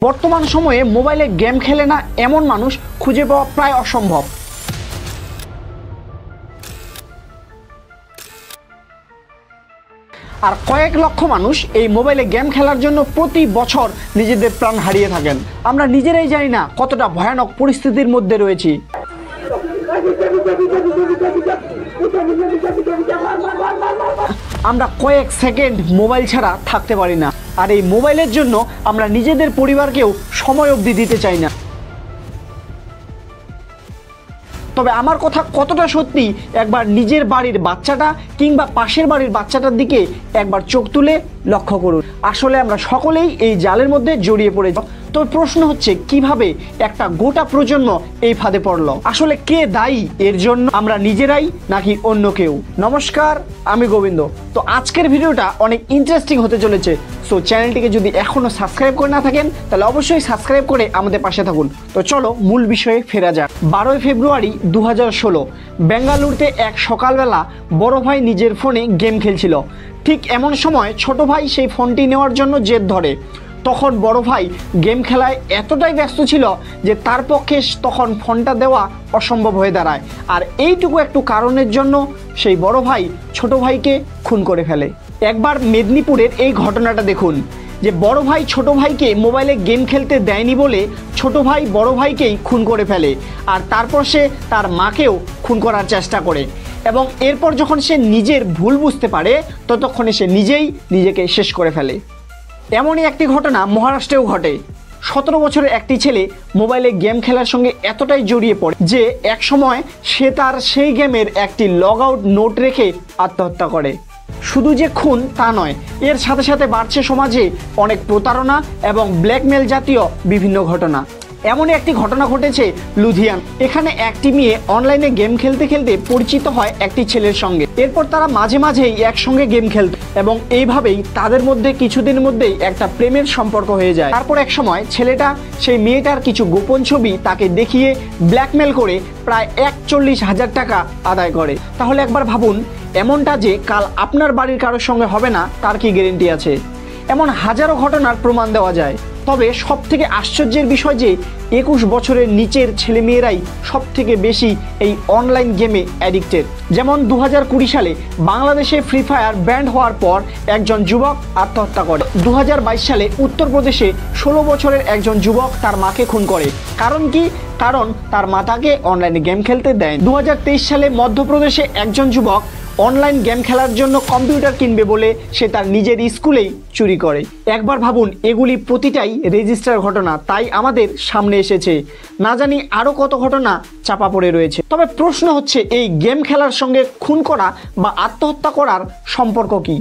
বর্তমান সময়ে মোবাইলে গেম খেলে না এমন মানুষ খুঁজে পাওয়া প্রায় অসম্ভব। আর কয়েক লক্ষ মানুষ এই মোবাইলে গেম খেলার জন্য প্রতি বছর নিজেদের প্রাণ হারিয়ে থাকেন। আমরা নিজেরাই জানি না কতটা ভয়ানক পরিস্থিতির মধ্যে রয়েছি। আমরা কয়েক সেকেন্ড মোবাইল ছাড়া থাকতে পারি না, আর এই মোবাইলের জন্য আমরা নিজেদের পরিবারকেও সময় অবধি দিতে চাই না। তবে আমার কথা কতটা সত্যি একবার নিজের বাড়ির বাচ্চাটা কিংবা পাশের বাড়ির বাচ্চাটার দিকে একবার চোখ তুলে লক্ষ্য করুন। আসলে আমরা সকলেই এই জালের মধ্যে জড়িয়ে পড়েছি। তো প্রশ্ন হচ্ছে, কিভাবে একটা গোটা প্রজন্ম এই ফাঁদে পড়লো? আসলে কে দায়ী এর জন্য? আমরা নিজেরাই নাকি অন্য কেউ? নমস্কার, আমি গোবিন্দ। তো আজকের ভিডিওটা অনেক ইন্টারেস্টিং হতে চলেছে। সো চ্যানেলটিকে যদি এখনো সাবস্ক্রাইব করে না থাকেন তাহলে অবশ্যই সাবস্ক্রাইব করে আমাদের পাশে থাকুন। তো চলো মূল বিষয়ে ফেরা যাক। 12 ফেব্রুয়ারি 2016 বেঙ্গালুরুতে এক সকালবেলা বড় ভাই নিজের ফোনে গেম খেলছিল। ঠিক এমন সময় ছোট ভাই সেই ফোনটি নেওয়ার জন্য জেদ ধরে। তখন বড় ভাই গেম খেলায় এতটাই ব্যস্ত ছিল যে তার পক্ষে তখন ফোনটা দেওয়া অসম্ভব হয়ে দাঁড়ায়। আর এইটুকু একটু কারণের জন্য সেই বড় ভাই ছোট ভাইকে খুন করে ফেলে। একবার মেদিনীপুরের এই ঘটনাটা দেখুন, যে বড় ভাই ছোট ভাইকে মোবাইলে গেম খেলতে দেয়নি বলে ছোট ভাই বড় ভাইকেই খুন করে ফেলে। আর তারপর সে তার মাকেও খুন করার চেষ্টা করে, এবং এরপর যখন সে নিজের ভুল বুঝতে পারে ততক্ষণে সে নিজেই নিজেকে শেষ করে ফেলে। এমনই একটি ঘটনা মহারাষ্ট্রেও ঘটে। 17 বছরের একটি ছেলে মোবাইলে গেম খেলার সঙ্গে এতটাই জড়িয়ে পড়ে যে এক সময় সে তার সেই গেমের একটি লগ আউট নোট রেখে আত্মহত্যা করে। শুধু যে খুন তা নয়, এর সাথে সাথে বাড়ছে সমাজে অনেক প্রতারণা এবং ব্ল্যাকমেল জাতীয় বিভিন্ন ঘটনা। এমনই একটি ঘটনা ঘটেছে লুধিয়ান। এখানে একটি মেয়ে অনলাইনে গেম খেলতে খেলতে পরিচিত হয় একটি ছেলের সঙ্গে। এরপর তারা মাঝে মাঝেই একসঙ্গে গেম খেলত এবং এইভাবেই তাদের মধ্যে কিছুদিনের মধ্যেই একটা প্রেমের সম্পর্ক হয়ে যায়। তারপর এক সময় ছেলেটা সেই মেয়েটার কিছু গোপন ছবি তাকে দেখিয়ে ব্ল্যাকমেল করে প্রায় 41,000 টাকা আদায় করে। তাহলে একবার ভাবুন, এমনটা যে কাল আপনার বাড়ির কারোর সঙ্গে হবে না তার কি গ্যারেন্টি আছে? এমন হাজারো ঘটনার প্রমাণ দেওয়া যায়। তবে সব থেকে আশ্চর্যের বিষয় যে 21 বছরের নিচের ছেলেমেয়েরাই সব থেকে বেশি এই অনলাইন গেমে অ্যাডিক্টেড। যেমন 2020 সালে বাংলাদেশে ফ্রি ফায়ার ব্যান্ড হওয়ার পর একজন যুবক আত্মহত্যা করে। 2022 সালে উত্তরপ্রদেশে 16 বছরের একজন যুবক তার মাকে খুন করে। কারণ কি? কারণ তার মা তাকে অনলাইনে গেম খেলতে দেয়। 2023 সালে মধ্যপ্রদেশে একজন যুবক অনলাইন গেম খেলার জন্য কম্পিউটার কিনবে বলে সে তার নিজের স্কুলেই চুরি করে। একবার ভাবুন, এগুলি প্রতিটাই রেজিস্টার ঘটনা, তাই আমাদের সামনে এসেছে। না জানি আরও কত ঘটনা চাপা পড়ে রয়েছে। তবে প্রশ্ন হচ্ছে, এই গেম খেলার সঙ্গে খুন করা বা আত্মহত্যা করার সম্পর্ক কি?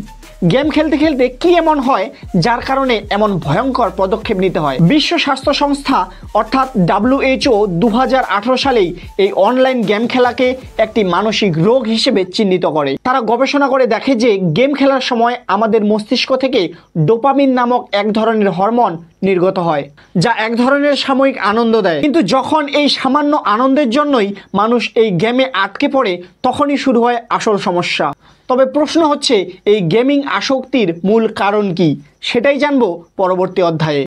গেম খেলতে খেলতে কি এমন হয় যার কারণে এমন ভয়ঙ্কর পদক্ষেপ নিতে হয়? বিশ্ব স্বাস্থ্য সংস্থা অর্থাৎ WHO 2018 সালেই এই অনলাইন গেম খেলাকে একটি মানসিক রোগ হিসেবে চিহ্নিত করে। তারা গবেষণা করে দেখে যে গেম খেলার সময় আমাদের মস্তিষ্ক থেকে ডোপামিন নামক এক ধরনের হরমোন নির্গত হয়, যা এক ধরনের সাময়িক আনন্দ দেয়। কিন্তু যখন এই সামান্য আনন্দের জন্যই মানুষ এই গেমে আটকে পড়ে, তখনই শুরু হয় আসল সমস্যা। তবে প্রশ্ন হচ্ছে, এই গেমিং আসক্তির মূল কারণ কি? সেটাই জানবো পরবর্তী অধ্যায়ে।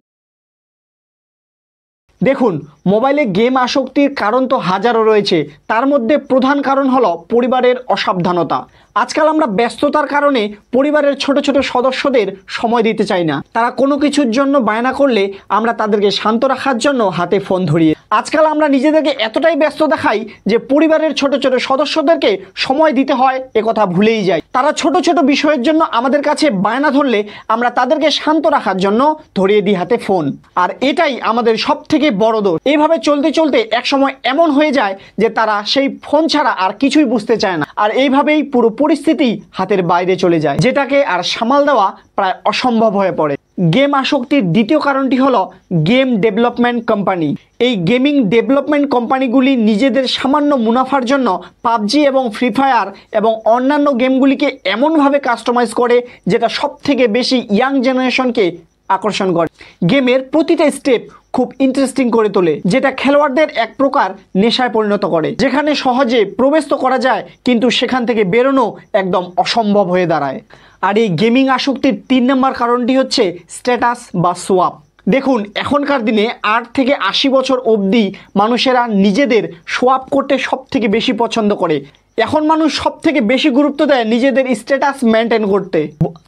দেখুন, মোবাইলে গেম আসক্তির কারণ তো হাজারো রয়েছে। তার মধ্যে প্রধান কারণ হলো পরিবারের অসাবধানতা। আজকাল আমরা ব্যস্ততার কারণে পরিবারের ছোট ছোট সদস্যদের সময় দিতে চাই না। তারা কোনো কিছুর জন্য বায়না করলে আমরা তাদেরকে শান্ত রাখার জন্য হাতে ফোন ধরিয়ে। আজকাল আমরা নিজেদেরকে এতটাই ব্যস্ত দেখাই যে পরিবারের ছোট ছোট সদস্যদেরকে সময় দিতে হয় একথা ভুলেই যাই। তারা ছোট ছোট বিষয়ের জন্য আমাদের কাছে বায়না ধরলে আমরা তাদেরকে শান্ত রাখার জন্য ধরিয়ে দিই হাতে ফোন। আর এটাই আমাদের সব থেকে বড় দোষ। এইভাবে চলতে চলতে একসময় এমন হয়ে যায় যে তারা সেই ফোন ছাড়া আর কিছুই বুঝতে চায় না। আর এইভাবেই পুরো পরিস্থিতি হাতের বাইরে চলে যায়, যেটাকে আর সামাল দেওয়া প্রায় অসম্ভব হয়ে পড়ে। গেম আসক্তির দ্বিতীয় কারণটি হলো গেম ডেভেলপমেন্ট কোম্পানি। এই গেমিং ডেভেলপমেন্ট কোম্পানিগুলি নিজেদের সামান্য মুনাফার জন্য পাবজি এবং ফ্রি ফায়ার এবং অন্যান্য গেমগুলিকে এমনভাবে কাস্টমাইজ করে যেটা সব থেকে বেশি ইয়াং জেনারেশনকে আকর্ষণ করে। গেমের প্রতিটা স্টেপ খুব ইন্টারেস্টিং করে তোলে, যেটা খেলোয়াড়দের এক প্রকার নেশায় পরিণত করে, যেখানে সহজে প্রবেশ তো করা যায় কিন্তু সেখান থেকে বেরোনো একদম অসম্ভব হয়ে দাঁড়ায়। আর এই গেমিং আসক্তির 3 নম্বর কারণটি হচ্ছে স্ট্যাটাস বা সোয়াপ। দেখুন, এখনকার দিনে 8 থেকে 80 বছর অবধি মানুষেরা নিজেদের শো আপ করতে সব থেকে বেশি পছন্দ করে। এখন মানুষ সব থেকে বেশি গুরুত্ব দেয় নিজেদের স্ট্যাটাস মেনটেন করতে,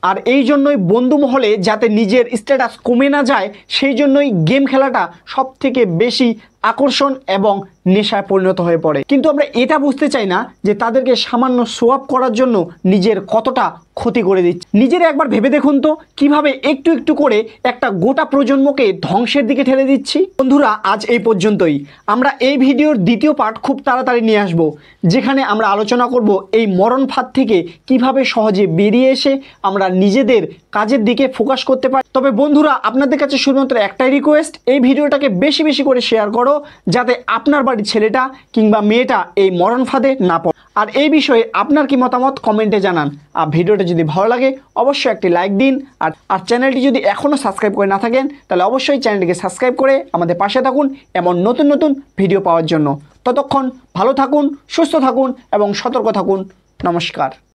আর এই জন্যই বন্ধু মহলে যাতে নিজের স্ট্যাটাস কমে না যায় সেই জন্যই গেম খেলাটা সব থেকে বেশি আকর্ষণ এবং নেশায় পরিণত হয়ে পড়ে। কিন্তু আমরা এটা বুঝতে চাই না যে তাদেরকে সামান্য শো আপ করার জন্য নিজের কতটা ক্ষতি করে দিচ্ছে। নিজের একবার ভেবে দেখুন তো কিভাবে একটু একটু করে একটা গোটা প্রজন্মকে ধ্বংসের দিকে ঠেলে দিচ্ছি। বন্ধুরা, আজ এই পর্যন্তই। আমরা এই ভিডিওর দ্বিতীয় পার্ট খুব তাড়াতাড়ি নিয়ে আসব, যেখানে আমরা আলোচনা করব এই মরণ ফাঁদ থেকে কিভাবে সহজে বেরিয়ে এসে আমরা নিজেদের কাজের দিকে ফোকাস করতে পারি। তবে বন্ধুরা, আপনাদের কাছে শুধুমাত্র একটাই রিকোয়েস্ট, এই ভিডিওটাকে বেশি বেশি করে শেয়ার করো যাতে আপনার বাড়ির ছেলেটা কিংবা মেয়েটা এই মরণ ফাঁদে না পড়ে। আর এই বিষয়ে আপনার কি মতামত কমেন্টে জানান। আর ভিডিওটা যদি ভালো লাগে অবশ্যই একটি লাইক দিন। আর চ্যানেলটি যদি এখনও সাবস্ক্রাইব করে না থাকেন তাহলে অবশ্যই চ্যানেলটিকে সাবস্ক্রাইব করে আমাদের পাশে থাকুন এমন নতুন নতুন ভিডিও পাওয়ার জন্য। ততক্ষণ ভালো থাকুন, সুস্থ থাকুন এবং সতর্ক থাকুন। নমস্কার।